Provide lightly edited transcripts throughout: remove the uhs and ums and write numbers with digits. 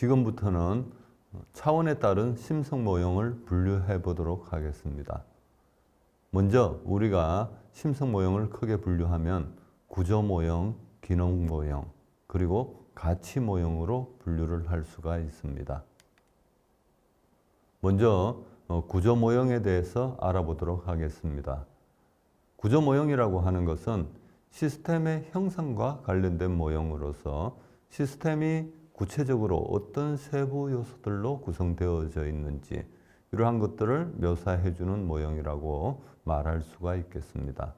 지금부터는 차원에 따른 심성 모형을 분류해 보도록 하겠습니다. 먼저 우리가 심성 모형을 크게 분류하면 구조 모형, 기능 모형, 그리고 가치 모형으로 분류를 할 수가 있습니다. 먼저 구조 모형에 대해서 알아보도록 하겠습니다. 구조 모형이라고 하는 것은 시스템의 형성과 관련된 모형으로서 시스템이 구체적으로 어떤 세부 요소들로 구성되어져 있는지 이러한 것들을 묘사해 주는 모형이라고 말할 수가 있겠습니다.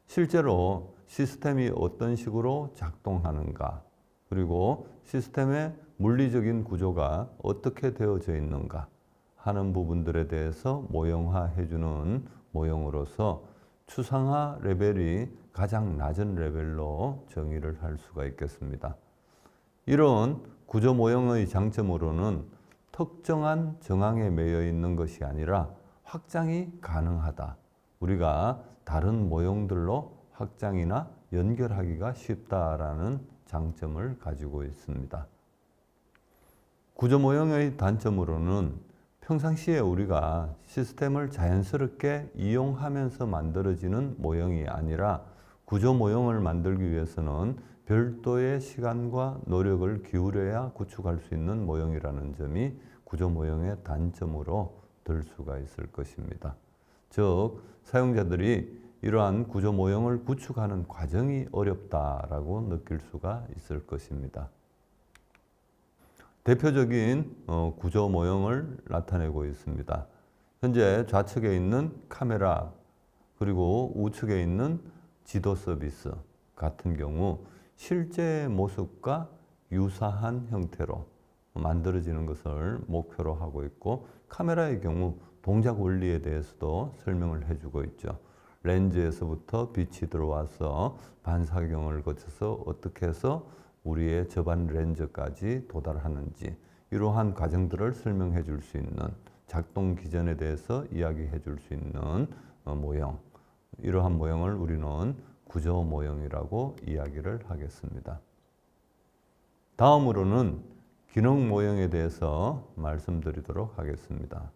실제로 시스템이 어떤 식으로 작동하는가, 그리고 시스템의 물리적인 구조가 어떻게 되어져 있는가 하는 부분들에 대해서 모형화해 주는 모형으로서 추상화 레벨이 가장 낮은 레벨로 정의를 할 수가 있겠습니다. 이런 구조 모형의 장점으로는 특정한 정황에 매여 있는 것이 아니라 확장이 가능하다. 우리가 다른 모형들로 확장이나 연결하기가 쉽다라는 장점을 가지고 있습니다. 구조 모형의 단점으로는 평상시에 우리가 시스템을 자연스럽게 이용하면서 만들어지는 모형이 아니라 구조 모형을 만들기 위해서는 별도의 시간과 노력을 기울여야 구축할 수 있는 모형이라는 점이 구조 모형의 단점으로 들 수가 있을 것입니다. 즉, 사용자들이 이러한 구조 모형을 구축하는 과정이 어렵다라고 느낄 수가 있을 것입니다. 대표적인 구조 모형을 나타내고 있습니다. 현재 좌측에 있는 카메라, 그리고 우측에 있는 지도 서비스 같은 경우 실제 모습과 유사한 형태로 만들어지는 것을 목표로 하고 있고, 카메라의 경우 동작 원리에 대해서도 설명을 해주고 있죠. 렌즈에서부터 빛이 들어와서 반사경을 거쳐서 어떻게 해서 우리의 저반 렌즈까지 도달하는지 이러한 과정들을 설명해 줄 수 있는, 작동 기전에 대해서 이야기해 줄 수 있는 모형, 이러한 모형을 우리는 구조 모형이라고 이야기를 하겠습니다. 다음으로는 기능 모형에 대해서 말씀드리도록 하겠습니다.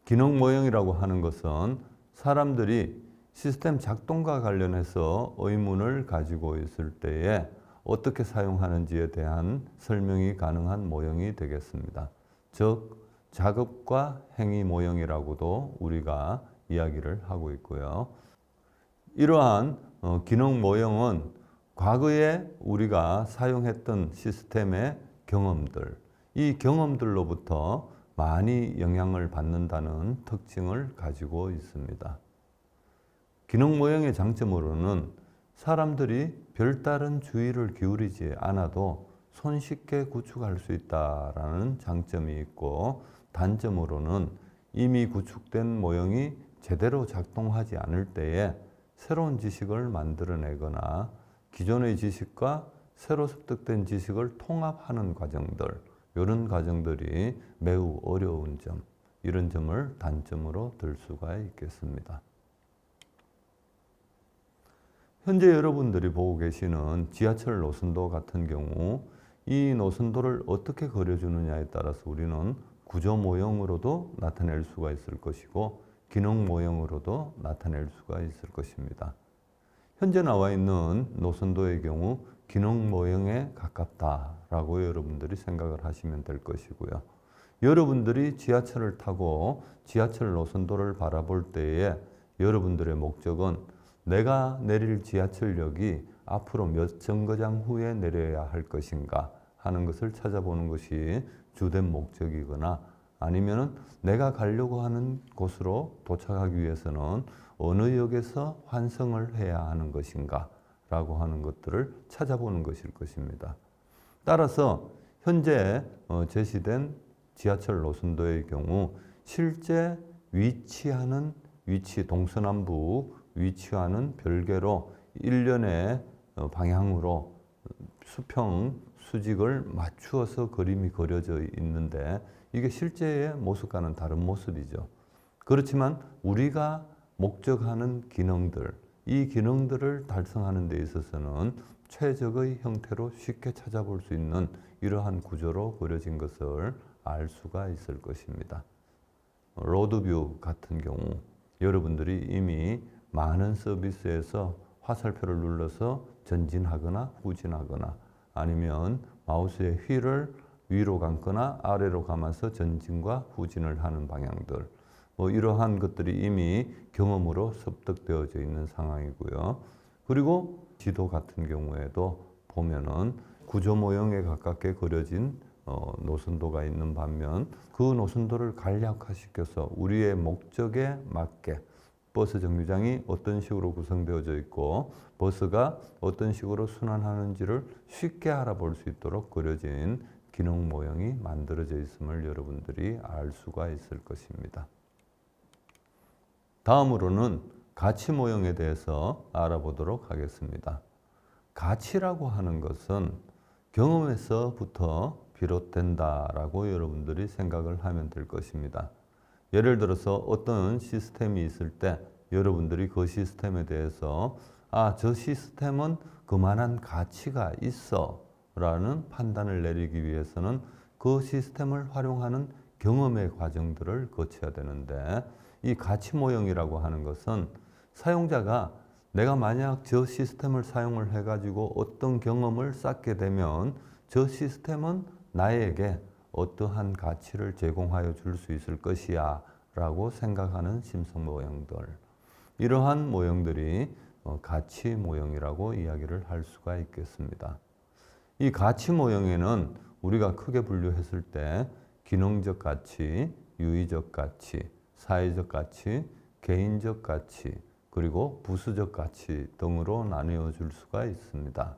기능 모형이라고 하는 것은 사람들이 시스템 작동과 관련해서 의문을 가지고 있을 때에 어떻게 사용하는지에 대한 설명이 가능한 모형이 되겠습니다. 즉, 작업과 행위 모형이라고도 우리가 이야기를 하고 있고요. 이러한 기능 모형은 과거에 우리가 사용했던 시스템의 경험들, 이 경험들로부터 많이 영향을 받는다는 특징을 가지고 있습니다. 기능 모형의 장점으로는 사람들이 별다른 주의를 기울이지 않아도 손쉽게 구축할 수 있다는 장점이 있고, 단점으로는 이미 구축된 모형이 제대로 작동하지 않을 때에 새로운 지식을 만들어내거나 기존의 지식과 새로 습득된 지식을 통합하는 과정들, 이런 과정들이 매우 어려운 점, 이런 점을 단점으로 들 수가 있겠습니다. 현재 여러분들이 보고 계시는 지하철 노선도 같은 경우 이 노선도를 어떻게 그려주느냐에 따라서 우리는 구조 모형으로도 나타낼 수가 있을 것이고 기능 모형으로도 나타낼 수가 있을 것입니다. 현재 나와 있는 노선도의 경우 기능 모형에 가깝다라고 여러분들이 생각을 하시면 될 것이고요. 여러분들이 지하철을 타고 지하철 노선도를 바라볼 때에 여러분들의 목적은 내가 내릴 지하철역이 앞으로 몇 정거장 후에 내려야 할 것인가 하는 것을 찾아보는 것이 주된 목적이거나, 아니면은 내가 가려고 하는 곳으로 도착하기 위해서는 어느 역에서 환승을 해야 하는 것인가 라고 하는 것들을 찾아보는 것일 것입니다. 따라서 현재 제시된 지하철 노선도의 경우 실제 위치하는 위치, 동서남북 위치와는 별개로 일련의 방향으로 수평, 수직을 맞추어서 그림이 그려져 있는데 이게 실제의 모습과는 다른 모습이죠. 그렇지만 우리가 목적하는 기능들, 이 기능들을 달성하는 데 있어서는 최적의 형태로 쉽게 찾아볼 수 있는 이러한 구조로 그려진 것을 알 수가 있을 것입니다. 로드뷰 같은 경우 여러분들이 이미 많은 서비스에서 화살표를 눌러서 전진하거나 후진하거나 아니면 마우스의 휠을 위로 감거나 아래로 감아서 전진과 후진을 하는 방향들, 이러한 것들이 이미 경험으로 습득되어져 있는 상황이고요. 그리고 지도 같은 경우에도 보면은 구조 모형에 가깝게 그려진 노선도가 있는 반면 그 노선도를 간략화시켜서 우리의 목적에 맞게 버스 정류장이 어떤 식으로 구성되어져 있고 버스가 어떤 식으로 순환하는지를 쉽게 알아볼 수 있도록 그려진 기능 모형이 만들어져 있음을 여러분들이 알 수가 있을 것입니다. 다음으로는 가치 모형에 대해서 알아보도록 하겠습니다. 가치라고 하는 것은 경험에서부터 비롯된다라고 여러분들이 생각을 하면 될 것입니다. 예를 들어서 어떤 시스템이 있을 때 여러분들이 그 시스템에 대해서 저 시스템은 그만한 가치가 있어 라는 판단을 내리기 위해서는 그 시스템을 활용하는 경험의 과정들을 거쳐야 되는데 이 가치 모형이라고 하는 것은 사용자가 내가 만약 저 시스템을 사용을 해가지고 어떤 경험을 쌓게 되면 저 시스템은 나에게 어떠한 가치를 제공하여 줄 수 있을 것이야 라고 생각하는 심성 모형들, 이러한 모형들이 가치 모형이라고 이야기를 할 수가 있겠습니다. 이 가치 모형에는 우리가 크게 분류했을 때 기능적 가치, 유의적 가치, 사회적 가치, 개인적 가치, 그리고 부수적 가치 등으로 나누어 줄 수가 있습니다.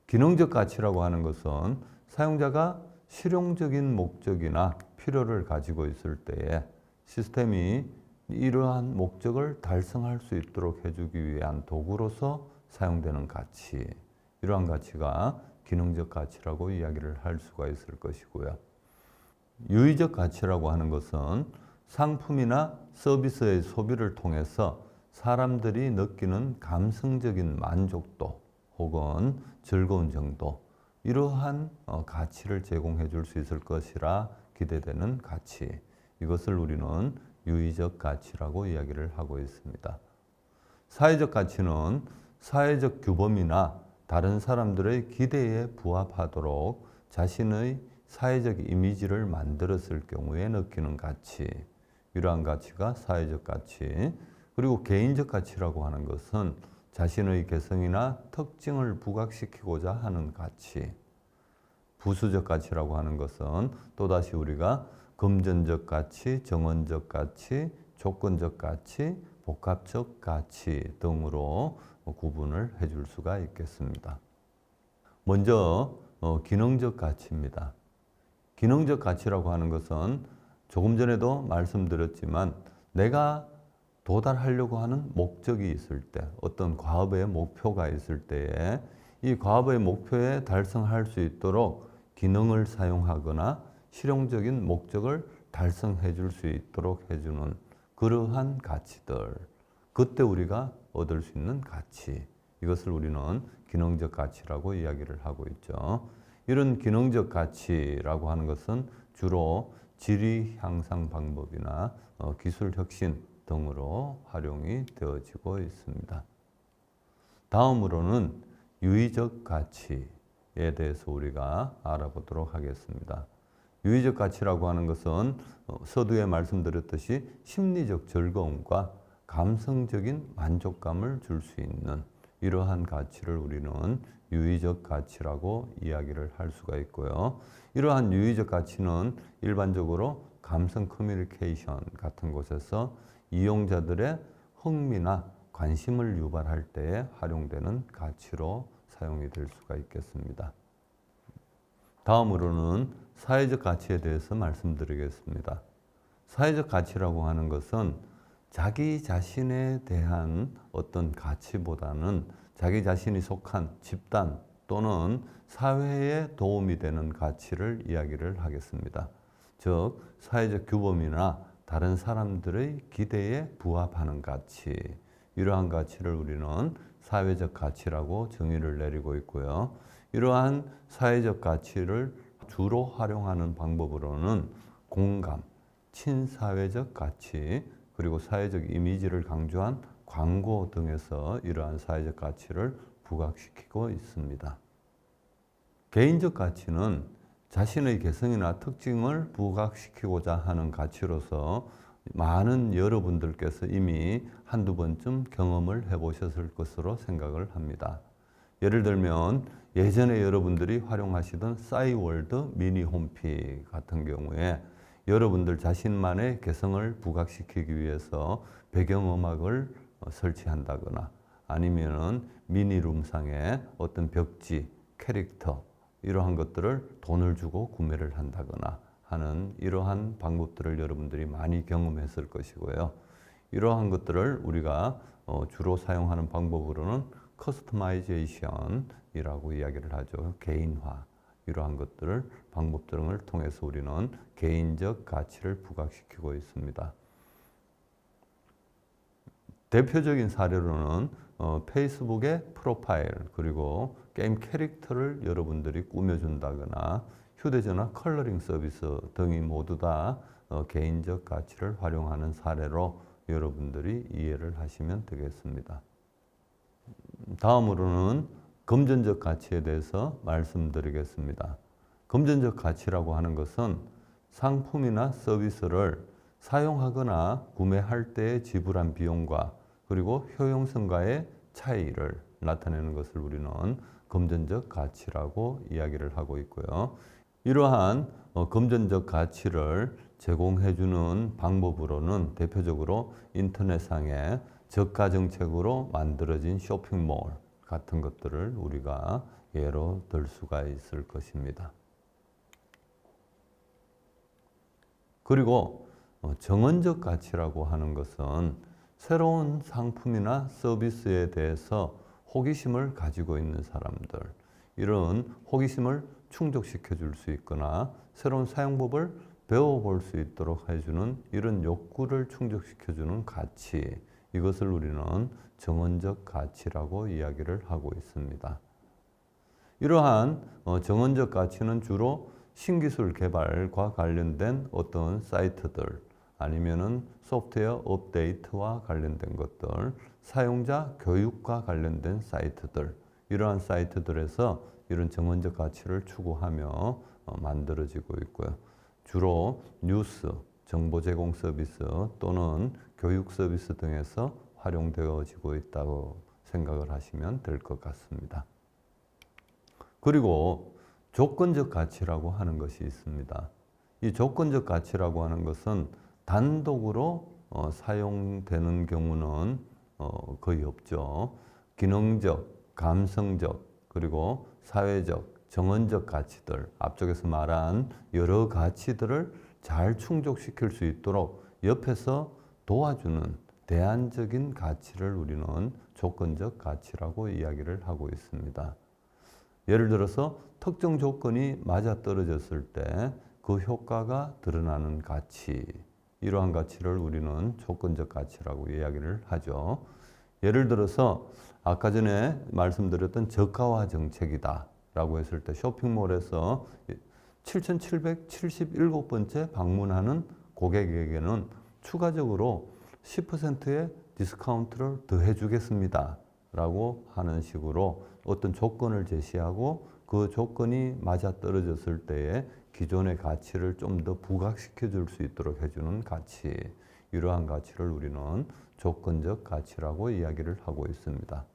기능적 가치라고 하는 것은 사용자가 실용적인 목적이나 필요를 가지고 있을 때에 시스템이 이러한 목적을 달성할 수 있도록 해주기 위한 도구로서 사용되는 가치, 이러한 가치가 기능적 가치라고 이야기를 할 수가 있을 것이고요. 유의적 가치라고 하는 것은 상품이나 서비스의 소비를 통해서 사람들이 느끼는 감성적인 만족도 혹은 즐거운 정도, 이러한 가치를 제공해 줄 수 있을 것이라 기대되는 가치, 이것을 우리는 유의적 가치라고 이야기를 하고 있습니다. 사회적 가치는 사회적 규범이나 다른 사람들의 기대에 부합하도록 자신의 사회적 이미지를 만들었을 경우에 느끼는 가치, 이러한 가치가 사회적 가치. 그리고 개인적 가치라고 하는 것은 자신의 개성이나 특징을 부각시키고자 하는 가치. 부수적 가치라고 하는 것은 또다시 우리가 금전적 가치, 정원적 가치, 조건적 가치, 복합적 가치 등으로 구분을 해줄 수가 있겠습니다. 먼저 기능적 가치입니다. 기능적 가치라고 하는 것은 조금 전에도 말씀드렸지만 내가 도달하려고 하는 목적이 있을 때, 어떤 과업의 목표가 있을 때에 이 과업의 목표에 달성할 수 있도록 기능을 사용하거나 실용적인 목적을 달성해 줄 수 있도록 해주는 그러한 가치들, 그때 우리가 얻을 수 있는 가치, 이것을 우리는 기능적 가치라고 이야기를 하고 있죠. 이런 기능적 가치라고 하는 것은 주로 질의 향상 방법이나 기술 혁신 등으로 활용이 되어지고 있습니다. 다음으로는 유의적 가치에 대해서 우리가 알아보도록 하겠습니다. 유의적 가치라고 하는 것은 서두에 말씀드렸듯이 심리적 즐거움과 감성적인 만족감을 줄 수 있는 이러한 가치를 우리는 유의적 가치라고 이야기를 할 수가 있고요. 이러한 유의적 가치는 일반적으로 감성 커뮤니케이션 같은 곳에서 이용자들의 흥미나 관심을 유발할 때에 활용되는 가치로 사용이 될 수가 있겠습니다. 다음으로는 사회적 가치에 대해서 말씀드리겠습니다. 사회적 가치라고 하는 것은 자기 자신에 대한 어떤 가치보다는 자기 자신이 속한 집단 또는 사회에 도움이 되는 가치를 이야기를 하겠습니다. 즉, 사회적 규범이나 다른 사람들의 기대에 부합하는 가치, 이러한 가치를 우리는 사회적 가치라고 정의를 내리고 있고요. 이러한 사회적 가치를 주로 활용하는 방법으로는 공감, 친사회적 가치, 그리고 사회적 이미지를 강조한 광고 등에서 이러한 사회적 가치를 부각시키고 있습니다. 개인적 가치는 자신의 개성이나 특징을 부각시키고자 하는 가치로서 많은 여러분들께서 이미 한두 번쯤 경험을 해보셨을 것으로 생각을 합니다. 예를 들면 예전에 여러분들이 활용하시던 싸이월드 미니 홈피 같은 경우에 여러분들 자신만의 개성을 부각시키기 위해서 배경음악을 설치한다거나 아니면은 미니룸상에 어떤 벽지, 캐릭터 이러한 것들을 돈을 주고 구매를 한다거나 하는 이러한 방법들을 여러분들이 많이 경험했을 것이고요. 이러한 것들을 우리가 주로 사용하는 방법으로는 커스터마이제이션이라고 이야기를 하죠. 개인화. 이러한 것들을 방법 등을 통해서 우리는 개인적 가치를 부각시키고 있습니다. 대표적인 사례로는 페이스북의 프로파일 그리고 게임 캐릭터를 여러분들이 꾸며준다거나 휴대전화 컬러링 서비스 등이 모두 다 개인적 가치를 활용하는 사례로 여러분들이 이해를 하시면 되겠습니다. 다음으로는 금전적 가치에 대해서 말씀드리겠습니다. 금전적 가치라고 하는 것은 상품이나 서비스를 사용하거나 구매할 때에 지불한 비용과 그리고 효용성과의 차이를 나타내는 것을 우리는 금전적 가치라고 이야기를 하고 있고요. 이러한 금전적 가치를 제공해주는 방법으로는 대표적으로 인터넷상에 저가 정책으로 만들어진 쇼핑몰 같은 것들을 우리가 예로 들 수가 있을 것입니다. 그리고 정언적 가치라고 하는 것은 새로운 상품이나 서비스에 대해서 호기심을 가지고 있는 사람들, 이런 호기심을 충족시켜 줄 수 있거나 새로운 사용법을 배워볼 수 있도록 해주는 이런 욕구를 충족시켜 주는 가치, 이것을 우리는 정언적 가치라고 이야기를 하고 있습니다. 이러한 정언적 가치는 주로 신기술 개발과 관련된 어떤 사이트들 아니면은 소프트웨어 업데이트와 관련된 것들, 사용자 교육과 관련된 사이트들, 이러한 사이트들에서 이런 정언적 가치를 추구하며 만들어지고 있고요. 주로 뉴스, 정보 제공 서비스 또는 교육 서비스 등에서 활용되어지고 있다고 생각을 하시면 될 것 같습니다. 그리고 조건적 가치라고 하는 것이 있습니다. 이 조건적 가치라고 하는 것은 단독으로 사용되는 경우는 거의 없죠. 기능적, 감성적, 그리고 사회적, 정언적 가치들, 앞쪽에서 말한 여러 가치들을 잘 충족시킬 수 있도록 옆에서 도와주는 대안적인 가치를 우리는 조건적 가치라고 이야기를 하고 있습니다. 예를 들어서 특정 조건이 맞아떨어졌을 때 그 효과가 드러나는 가치, 이러한 가치를 우리는 조건적 가치라고 이야기를 하죠. 예를 들어서 아까 전에 말씀드렸던 저가화 정책이다 라고 했을 때 쇼핑몰에서 7,777번째 방문하는 고객에게는 추가적으로 10%의 디스카운트를 더해 주겠습니다 라고 하는 식으로 어떤 조건을 제시하고 그 조건이 맞아떨어졌을 때에 기존의 가치를 좀 더 부각시켜 줄 수 있도록 해주는 가치, 이러한 가치를 우리는 조건적 가치라고 이야기를 하고 있습니다.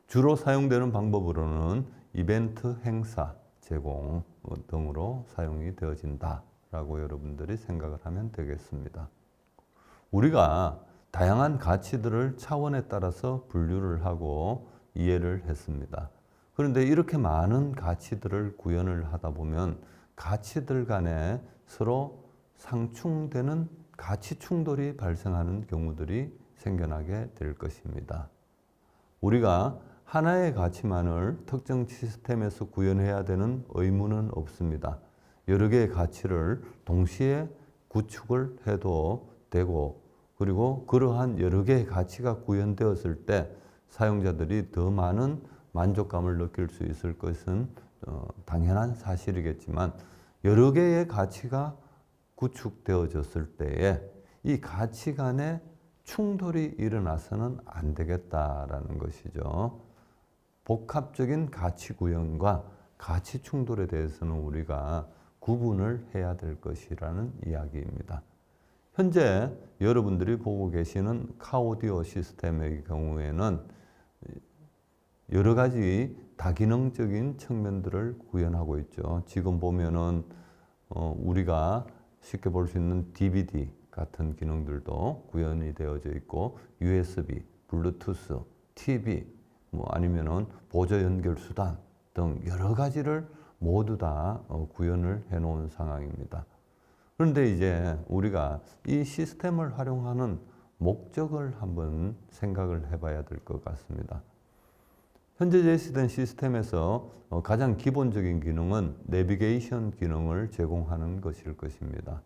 주로 사용되는 방법으로는 이벤트 행사 제공 등으로 사용이 되어진다라고 여러분들이 생각을 하면 되겠습니다. 우리가 다양한 가치들을 차원에 따라서 분류를 하고 이해를 했습니다. 그런데 이렇게 많은 가치들을 구현을 하다 보면 가치들 간에 서로 상충되는 가치 충돌이 발생하는 경우들이 생겨나게 될 것입니다. 우리가 하나의 가치만을 특정 시스템에서 구현해야 되는 의무는 없습니다. 여러 개의 가치를 동시에 구축을 해도 되고, 그리고 그러한 여러 개의 가치가 구현되었을 때 사용자들이 더 많은 만족감을 느낄 수 있을 것은 당연한 사실이겠지만 여러 개의 가치가 구축되어졌을 때에 이 가치 간의 충돌이 일어나서는 안 되겠다라는 것이죠. 복합적인 가치 구현과 가치 충돌에 대해서는 우리가 구분을 해야 될 것이라는 이야기입니다. 현재 여러분들이 보고 계시는 카오디오 시스템의 경우에는 여러 가지 다기능적인 측면들을 구현하고 있죠. 지금 보면은 우리가 쉽게 볼 수 있는 DVD 같은 기능들도 구현이 되어져 있고 USB, 블루투스, TV, 아니면은 보조 연결 수단 등 여러 가지를 모두 다 구현을 해 놓은 상황입니다. 그런데 이제 우리가 이 시스템을 활용하는 목적을 한번 생각을 해봐야 될 것 같습니다. 현재 제시된 시스템에서 가장 기본적인 기능은 내비게이션 기능을 제공하는 것일 것입니다.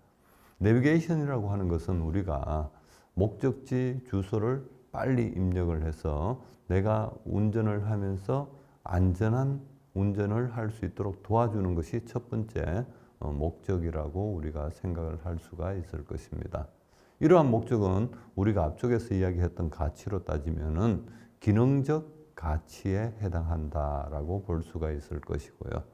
내비게이션이라고 하는 것은 우리가 목적지 주소를 빨리 입력을 해서 내가 운전을 하면서 안전한 운전을 할 수 있도록 도와주는 것이 첫 번째 목적이라고 우리가 생각을 할 수가 있을 것입니다. 이러한 목적은 우리가 앞쪽에서 이야기했던 가치로 따지면은 기능적 가치에 해당한다라고 볼 수가 있을 것이고요.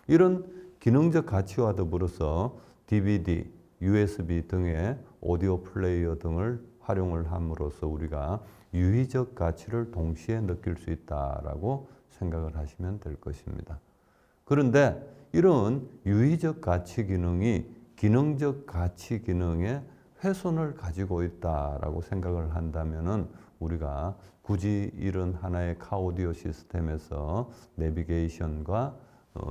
이런 기능적 가치와 더불어서 DVD, USB 등의 오디오 플레이어 등을 활용을 함으로써 우리가 유의적 가치를 동시에 느낄 수 있다라고 생각을 하시면 될 것입니다. 그런데 이런 유의적 가치 기능이 기능적 가치 기능의 훼손을 가지고 있다라고 생각을 한다면은 우리가 굳이 이런 하나의 카오디오 시스템에서 내비게이션과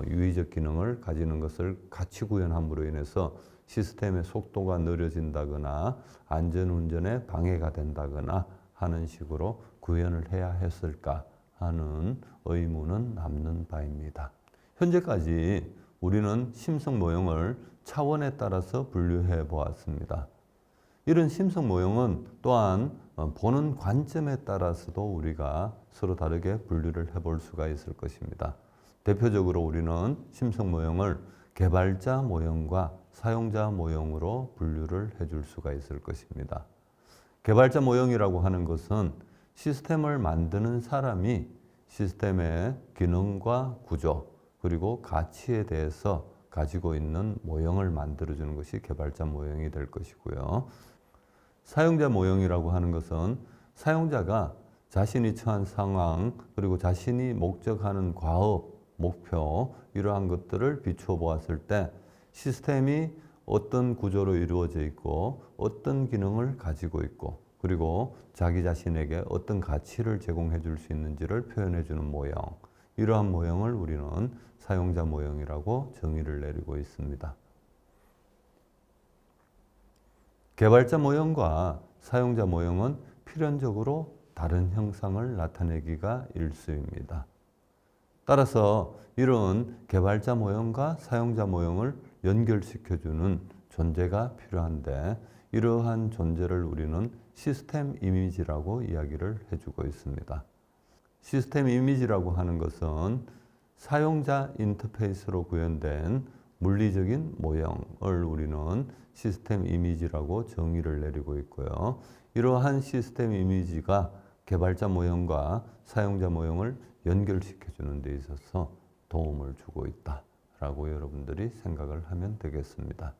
유의적 기능을 가지는 것을 같이 구현함으로 인해서 시스템의 속도가 느려진다거나 안전운전에 방해가 된다거나 하는 식으로 구현을 해야 했을까 하는 의문은 남는 바입니다. 현재까지 우리는 심성 모형을 차원에 따라서 분류해 보았습니다. 이런 심성 모형은 또한 보는 관점에 따라서도 우리가 서로 다르게 분류를 해볼 수가 있을 것입니다. 대표적으로 우리는 심성 모형을 개발자 모형과 사용자 모형으로 분류를 해줄 수가 있을 것입니다. 개발자 모형이라고 하는 것은 시스템을 만드는 사람이 시스템의 기능과 구조 그리고 가치에 대해서 가지고 있는 모형을 만들어주는 것이 개발자 모형이 될 것이고요. 사용자 모형이라고 하는 것은 사용자가 자신이 처한 상황 그리고 자신이 목적하는 과업, 목표 이러한 것들을 비추어 보았을 때 시스템이 어떤 구조로 이루어져 있고 어떤 기능을 가지고 있고 그리고 자기 자신에게 어떤 가치를 제공해 줄 수 있는지를 표현해 주는 모형 이러한 모형을 우리는 사용자 모형이라고 정의를 내리고 있습니다. 개발자 모형과 사용자 모형은 필연적으로 다른 형상을 나타내기가 일쑤입니다. 따라서 이런 개발자 모형과 사용자 모형을 연결시켜주는 존재가 필요한데 이러한 존재를 우리는 시스템 이미지라고 이야기를 해주고 있습니다. 시스템 이미지라고 하는 것은 사용자 인터페이스로 구현된 물리적인 모형을 우리는 시스템 이미지라고 정의를 내리고 있고요. 이러한 시스템 이미지가 개발자 모형과 사용자 모형을 연결시켜 주는 데 있어서 도움을 주고 있다라고 여러분들이 생각을 하면 되겠습니다.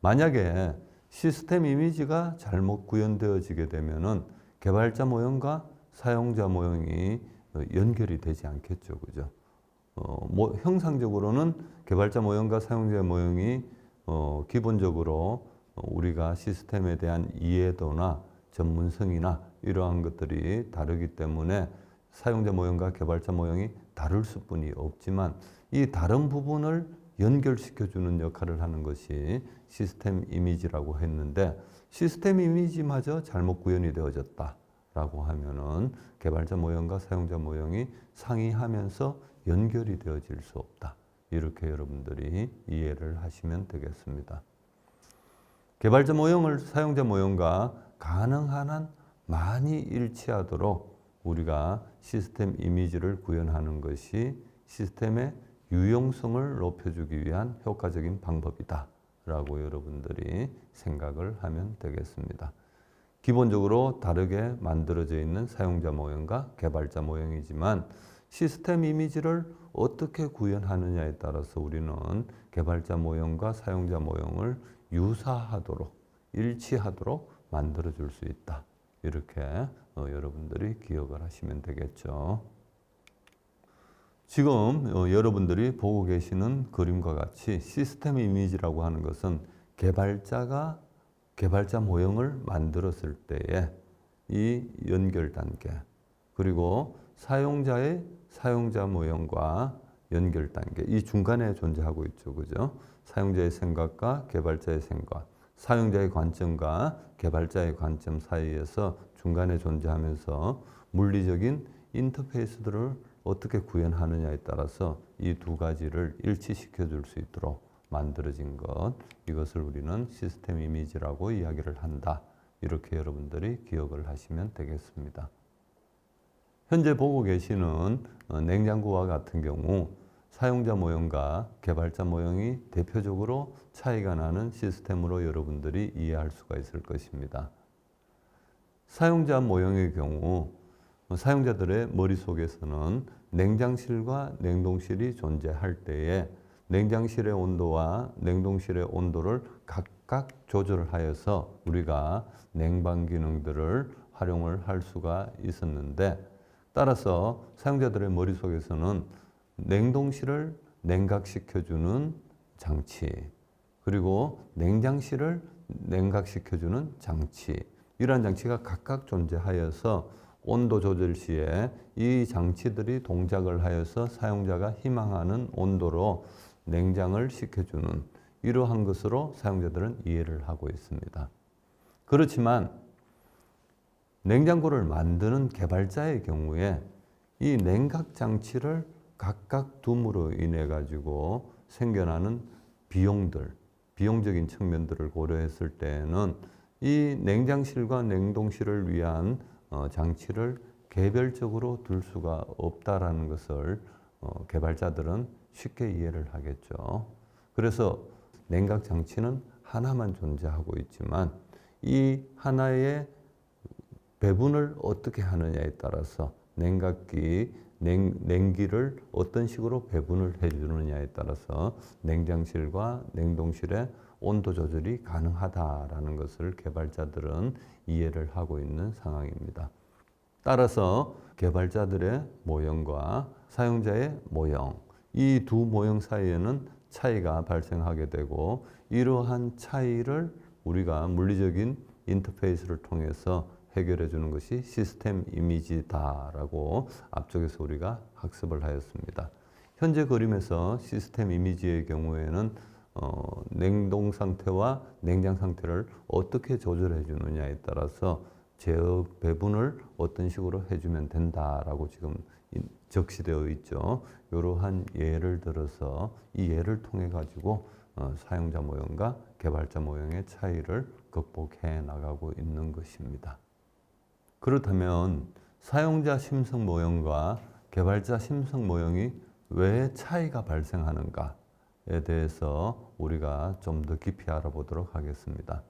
만약에 시스템 이미지가 잘못 구현되어지게 되면은 개발자 모형과 사용자 모형이 연결이 되지 않겠죠. 그죠? 형상적으로는 개발자 모형과 사용자 모형이 기본적으로 우리가 시스템에 대한 이해도나 전문성이나 이러한 것들이 다르기 때문에 사용자 모형과 개발자 모형이 다를 수뿐이 없지만 이 다른 부분을 연결시켜주는 역할을 하는 것이 시스템 이미지라고 했는데 시스템 이미지마저 잘못 구현이 되어졌다라고 하면은 개발자 모형과 사용자 모형이 상이하면서 연결이 되어질 수 없다. 이렇게 여러분들이 이해를 하시면 되겠습니다. 개발자 모형을 사용자 모형과 가능한 한 많이 일치하도록 우리가 시스템 이미지를 구현하는 것이 시스템의 유용성을 높여주기 위한 효과적인 방법이다 라고 여러분들이 생각을 하면 되겠습니다. 기본적으로 다르게 만들어져 있는 사용자 모형과 개발자 모형이지만 시스템 이미지를 어떻게 구현하느냐에 따라서 우리는 개발자 모형과 사용자 모형을 유사하도록 일치하도록 만들어 줄 수 있다. 이렇게 여러분들이 기억을 하시면 되겠죠. 지금 여러분들이 보고 계시는 그림과 같이 시스템 이미지라고 하는 것은 개발자가 개발자 모형을 만들었을 때의 이 연결 단계, 그리고 사용자의 사용자 모형과 연결 단계, 이 중간에 존재하고 있죠. 그죠? 사용자의 생각과 개발자의 생각, 사용자의 관점과 개발자의 관점 사이에서 중간에 존재하면서 물리적인 인터페이스들을 어떻게 구현하느냐에 따라서 이 두 가지를 일치시켜 줄 수 있도록 만들어진 것, 이것을 우리는 시스템 이미지라고 이야기를 한다. 이렇게 여러분들이 기억을 하시면 되겠습니다. 현재 보고 계시는 냉장고와 같은 경우 사용자 모형과 개발자 모형이 대표적으로 차이가 나는 시스템으로 여러분들이 이해할 수가 있을 것입니다. 사용자 모형의 경우 사용자들의 머릿속에서는 냉장실과 냉동실이 존재할 때에 냉장실의 온도와 냉동실의 온도를 각각 조절하여서 우리가 냉방 기능들을 활용을 할 수가 있었는데, 따라서 사용자들의 머릿속에서는 냉동실을 냉각시켜주는 장치, 그리고 냉장실을 냉각시켜주는 장치, 이러한 장치가 각각 존재하여서 온도 조절 시에 이 장치들이 동작을 하여서 사용자가 희망하는 온도로 냉장을 시켜주는 이러한 것으로 사용자들은 이해를 하고 있습니다. 그렇지만 냉장고를 만드는 개발자의 경우에 이 냉각 장치를 각각 둠으로 인해 가지고 생겨나는 비용적인 측면들을 고려했을 때에는 이 냉장실과 냉동실을 위한 장치를 개별적으로 둘 수가 없다라는 것을 개발자들은 쉽게 이해를 하겠죠. 그래서 냉각 장치는 하나만 존재하고 있지만 이 하나의 배분을 어떻게 하느냐에 따라서 냉기를 어떤 식으로 배분을 해주느냐에 따라서 냉장실과 냉동실의 온도 조절이 가능하다라는 것을 개발자들은 이해를 하고 있는 상황입니다. 따라서 개발자들의 모형과 사용자의 모형, 이 두 모형 사이에는 차이가 발생하게 되고, 이러한 차이를 우리가 물리적인 인터페이스를 통해서 해결해 주는 것이 시스템 이미지다라고 앞쪽에서 우리가 학습을 하였습니다. 현재 그림에서 시스템 이미지의 경우에는 냉동 상태와 냉장 상태를 어떻게 조절해 주느냐에 따라서 제어 배분을 어떤 식으로 해주면 된다라고 지금 적시되어 있죠. 이러한 예를 들어서 이 예를 통해 가지고 사용자 모형과 개발자 모형의 차이를 극복해 나가고 있는 것입니다. 그렇다면 사용자 심성 모형과 개발자 심성 모형이 왜 차이가 발생하는가에 대해서 우리가 좀 더 깊이 알아보도록 하겠습니다.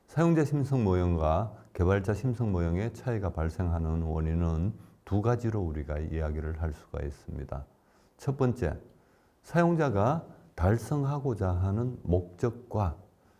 사용자 심성 모형과 개발자 심성 모형의 차이가 발생하는 원인은 두 가지로 우리가 이야기를 할 수가 있습니다. 첫 번째, 사용자가 달성하고자 하는 목적과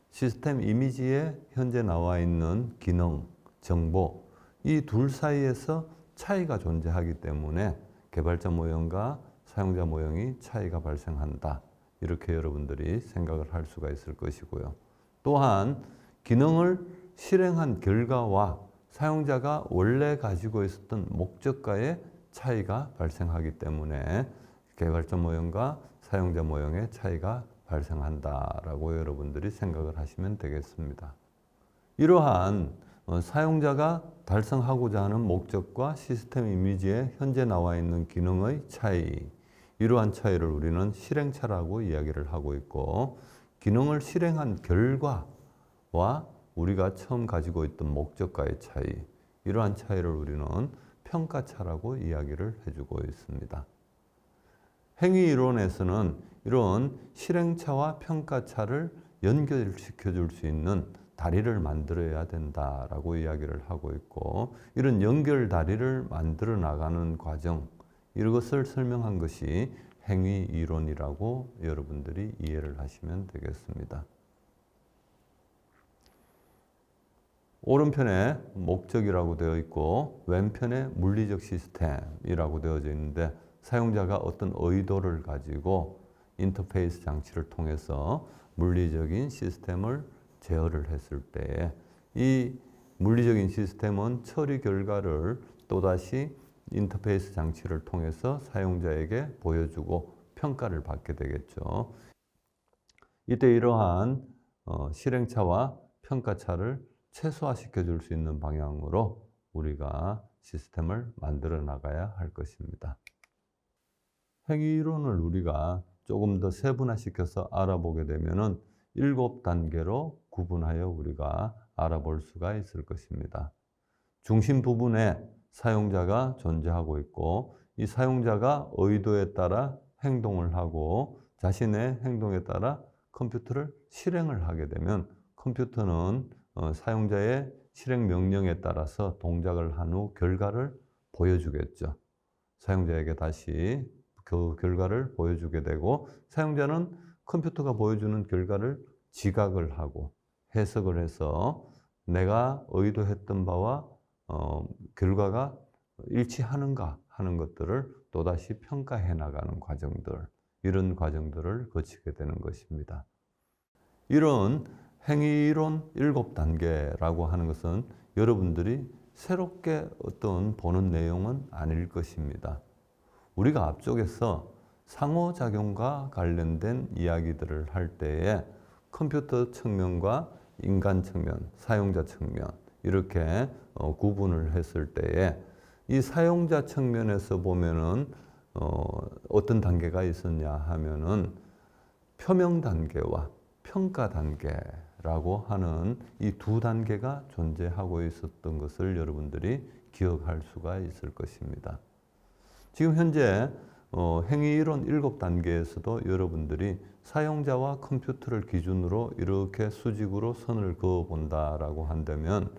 시스템 이미지에 현재 나와 있는 기능, 정보, 이 둘 사이에서 차이가 존재하기 때문에 개발자 모형과 사용자 모형이 차이가 발생한다. 이렇게 여러분들이 생각을 할 수가 있을 것이고요. 또한 기능을 실행한 결과와 사용자가 원래 가지고 있었던 목적과의 차이가 발생하기 때문에 개발자 모형과 사용자 모형의 차이가 발생한다라고 여러분들이 생각을 하시면 되겠습니다. 이러한 사용자가 달성하고자 하는 목적과 시스템 이미지에 현재 나와 있는 기능의 차이, 이러한 차이를 우리는 실행차라고 이야기를 하고 있고, 기능을 실행한 결과와 우리가 처음 가지고 있던 목적과의 차이, 이러한 차이를 우리는 평가차라고 이야기를 해주고 있습니다. 행위이론에서는 이런 실행차와 평가차를 연결시켜 줄 수 있는 다리를 만들어야 된다라고 이야기를 하고 있고, 이런 연결 다리를 만들어 나가는 과정, 이것을 설명한 것이 행위이론이라고 여러분들이 이해를 하시면 되겠습니다. 오른편에 목적이라고 되어 있고 왼편에 물리적 시스템이라고 되어져 있는데, 사용자가 어떤 의도를 가지고 인터페이스 장치를 통해서 물리적인 시스템을 제어를 했을 때에 이 물리적인 시스템은 처리 결과를 또다시 인터페이스 장치를 통해서 사용자에게 보여주고 평가를 받게 되겠죠. 이때 이러한 실행차와 평가차를 최소화시켜 줄 수 있는 방향으로 우리가 시스템을 만들어 나가야 할 것입니다. 행위이론을 우리가 조금 더 세분화시켜서 알아보게 되면은 7단계로 구분하여 우리가 알아볼 수가 있을 것입니다. 중심 부분에 사용자가 존재하고 있고, 이 사용자가 의도에 따라 행동을 하고 자신의 행동에 따라 컴퓨터를 실행을 하게 되면 컴퓨터는 사용자의 실행 명령에 따라서 동작을 한 후 결과를 보여주겠죠. 사용자에게 다시 그 결과를 보여주게 되고, 사용자는 컴퓨터가 보여주는 결과를 지각을 하고 해석을 해서 내가 의도했던 바와 결과가 일치하는가 하는 것들을 또다시 평가해 나가는 과정들, 이런 과정들을 거치게 되는 것입니다. 이런 행위이론 7단계라고 하는 것은 여러분들이 새롭게 어떤 보는 내용은 아닐 것입니다. 우리가 앞쪽에서 상호작용과 관련된 이야기들을 할 때에 컴퓨터 측면과 인간 측면, 사용자 측면, 이렇게 구분을 했을 때에 이 사용자 측면에서 보면은 어떤 단계가 있었냐 하면은 표명 단계와 평가 단계라고 하는 이 두 단계가 존재하고 있었던 것을 여러분들이 기억할 수가 있을 것입니다. 지금 현재 행위이론 7단계에서도 여러분들이 사용자와 컴퓨터를 기준으로 이렇게 수직으로 선을 그어 본다라고 한다면,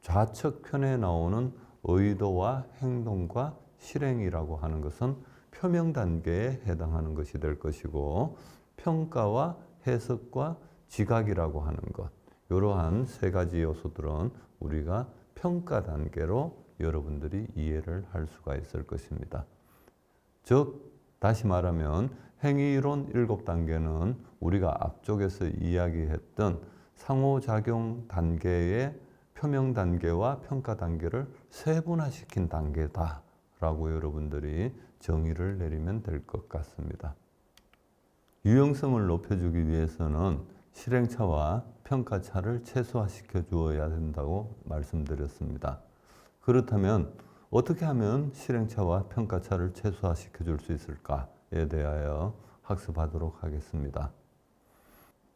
좌측 편에 나오는 의도와 행동과 실행이라고 하는 것은 표명 단계에 해당하는 것이 될 것이고, 평가와 해석과 지각이라고 하는 것, 이러한 세 가지 요소들은 우리가 평가 단계로 여러분들이 이해를 할 수가 있을 것입니다. 즉, 다시 말하면 행위이론 7단계는 우리가 앞쪽에서 이야기했던 상호작용 단계의 표명 단계와 평가 단계를 세분화시킨 단계다라고 여러분들이 정의를 내리면 될 것 같습니다. 유용성을 높여주기 위해서는 실행차와 평가차를 최소화시켜 주어야 된다고 말씀드렸습니다. 그렇다면 어떻게 하면 실행차와 평가차를 최소화시켜 줄 수 있을까에 대하여 학습하도록 하겠습니다.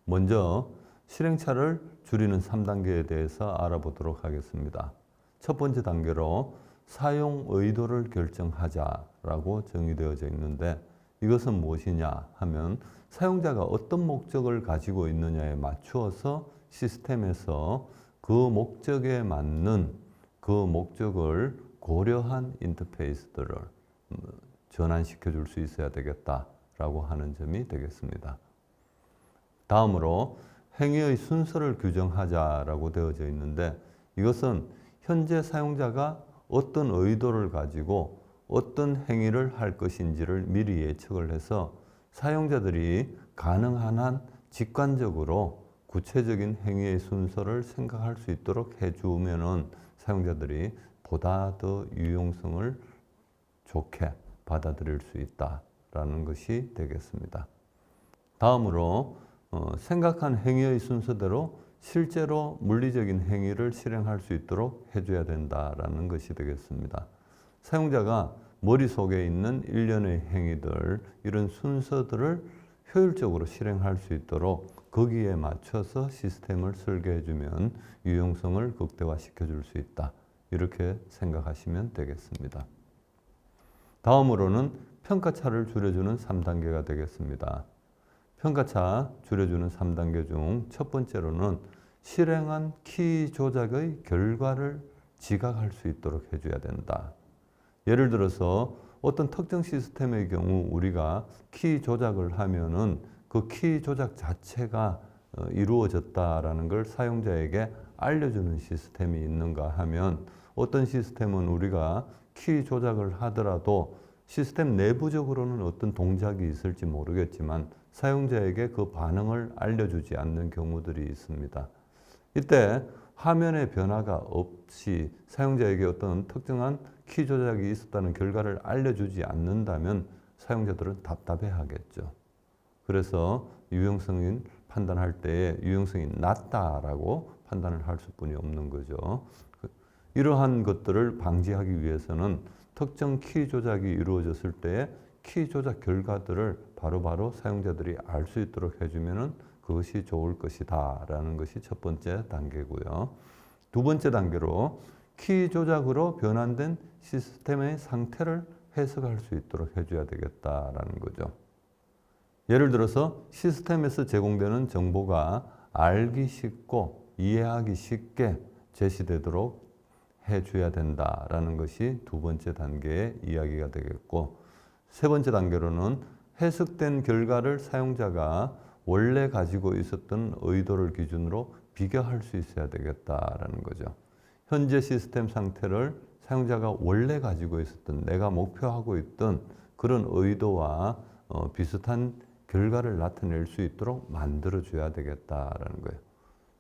먼저 실행차를 줄이는 3단계에 대해서 알아보도록 하겠습니다. 첫 번째 단계로 사용 의도를 결정하자라고 정의되어져 있는데, 이것은 무엇이냐 하면 사용자가 어떤 목적을 가지고 있느냐에 맞추어서 시스템에서 그 목적에 맞는 그 목적을 고려한 인터페이스들을 전환시켜 줄 수 있어야 되겠다라고 하는 점이 되겠습니다. 다음으로 행위의 순서를 규정하자라고 되어져 있는데, 이것은 현재 사용자가 어떤 의도를 가지고 어떤 행위를 할 것인지를 미리 예측을 해서 사용자들이 가능한 한 직관적으로 구체적인 행위의 순서를 생각할 수 있도록 해주면은 사용자들이 보다 더 유용성을 좋게 받아들일 수 있다라는 것이 되겠습니다. 다음으로 생각한 행위의 순서대로 실제로 물리적인 행위를 실행할 수 있도록 해줘야 된다라는 것이 되겠습니다. 사용자가 머릿속에 있는 일련의 행위들, 이런 순서들을 효율적으로 실행할 수 있도록 거기에 맞춰서 시스템을 설계해주면 유용성을 극대화시켜 줄 수 있다. 이렇게 생각하시면 되겠습니다. 다음으로는 평가차를 줄여주는 3단계가 되겠습니다. 평가차 줄여주는 3단계 중 첫 번째로는 실행한 키 조작의 결과를 지각할 수 있도록 해줘야 된다. 예를 들어서 어떤 특정 시스템의 경우 우리가 키 조작을 하면은 그 키 조작 자체가 이루어졌다라는 걸 사용자에게 알려주는 시스템이 있는가 하면 어떤 시스템은 우리가 키 조작을 하더라도 시스템 내부적으로는 어떤 동작이 있을지 모르겠지만 사용자에게 그 반응을 알려주지 않는 경우들이 있습니다. 이때 화면의 변화가 없이 사용자에게 어떤 특정한 키 조작이 있었다는 결과를 알려주지 않는다면 사용자들은 답답해 하겠죠. 그래서 유용성을 판단할 때에 유용성이 낮다라고 판단을 할 수뿐이 없는 거죠. 이러한 것들을 방지하기 위해서는 특정 키 조작이 이루어졌을 때에 키 조작 결과들을 바로바로 사용자들이 알 수 있도록 해주면 그것이 좋을 것이다 라는 것이 첫 번째 단계고요. 두 번째 단계로 키 조작으로 변환된 시스템의 상태를 해석할 수 있도록 해줘야 되겠다라는 거죠. 예를 들어서 시스템에서 제공되는 정보가 알기 쉽고 이해하기 쉽게 제시되도록 해줘야 된다라는 것이 두 번째 단계의 이야기가 되겠고, 세 번째 단계로는 해석된 결과를 사용자가 원래 가지고 있었던 의도를 기준으로 비교할 수 있어야 되겠다라는 거죠. 현재 시스템 상태를 사용자가 원래 가지고 있었던 내가 목표하고 있던 그런 의도와 비슷한 결과를 나타낼 수 있도록 만들어줘야 되겠다라는 거예요.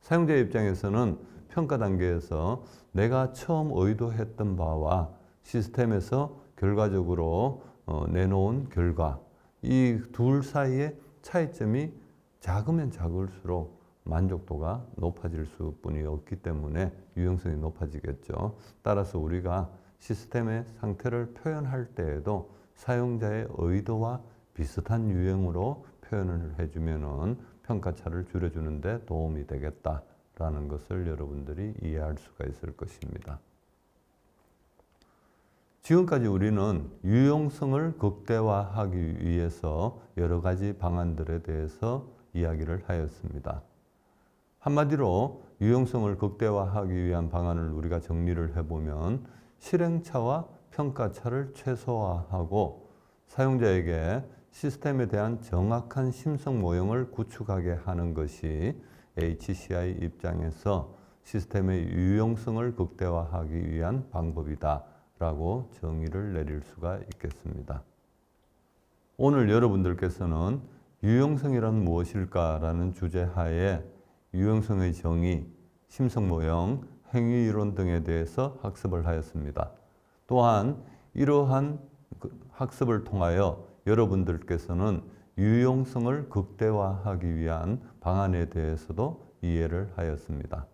사용자 입장에서는 평가 단계에서 내가 처음 의도했던 바와 시스템에서 결과적으로 내놓은 결과, 이 둘 사이의 차이점이 작으면 작을수록 만족도가 높아질 수뿐이 없기 때문에 유용성이 높아지겠죠. 따라서 우리가 시스템의 상태를 표현할 때에도 사용자의 의도와 비슷한 유형으로 표현을 해주면은 평가차를 줄여주는 데 도움이 되겠다라는 것을 여러분들이 이해할 수가 있을 것입니다. 지금까지 우리는 유용성을 극대화하기 위해서 여러 가지 방안들에 대해서 이야기를 하였습니다. 한마디로 유용성을 극대화하기 위한 방안을 우리가 정리를 해보면 실행차와 평가차를 최소화하고 사용자에게 시스템에 대한 정확한 심성 모형을 구축하게 하는 것이 HCI 입장에서 시스템의 유용성을 극대화하기 위한 방법이다 라고 정의를 내릴 수가 있겠습니다. 오늘 여러분들께서는 유용성이란 무엇일까 라는 주제하에 유용성의 정의, 심성 모형, 행위 이론 등에 대해서 학습을 하였습니다. 또한 이러한 학습을 통하여 여러분들께서는 유용성을 극대화하기 위한 방안에 대해서도 이해를 하였습니다.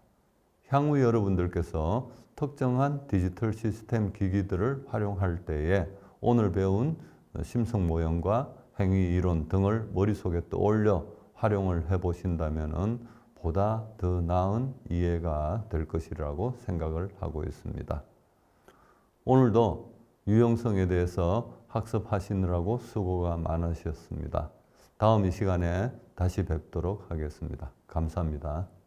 향후 여러분들께서 특정한 디지털 시스템 기기들을 활용할 때에 오늘 배운 심성 모형과 행위 이론 등을 머릿속에 떠올려 활용을 해 보신다면 보다 더 나은 이해가 될 것이라고 생각을 하고 있습니다. 오늘도 유용성에 대해서 학습하시느라고 수고가 많으셨습니다. 다음 이 시간에 다시 뵙도록 하겠습니다. 감사합니다.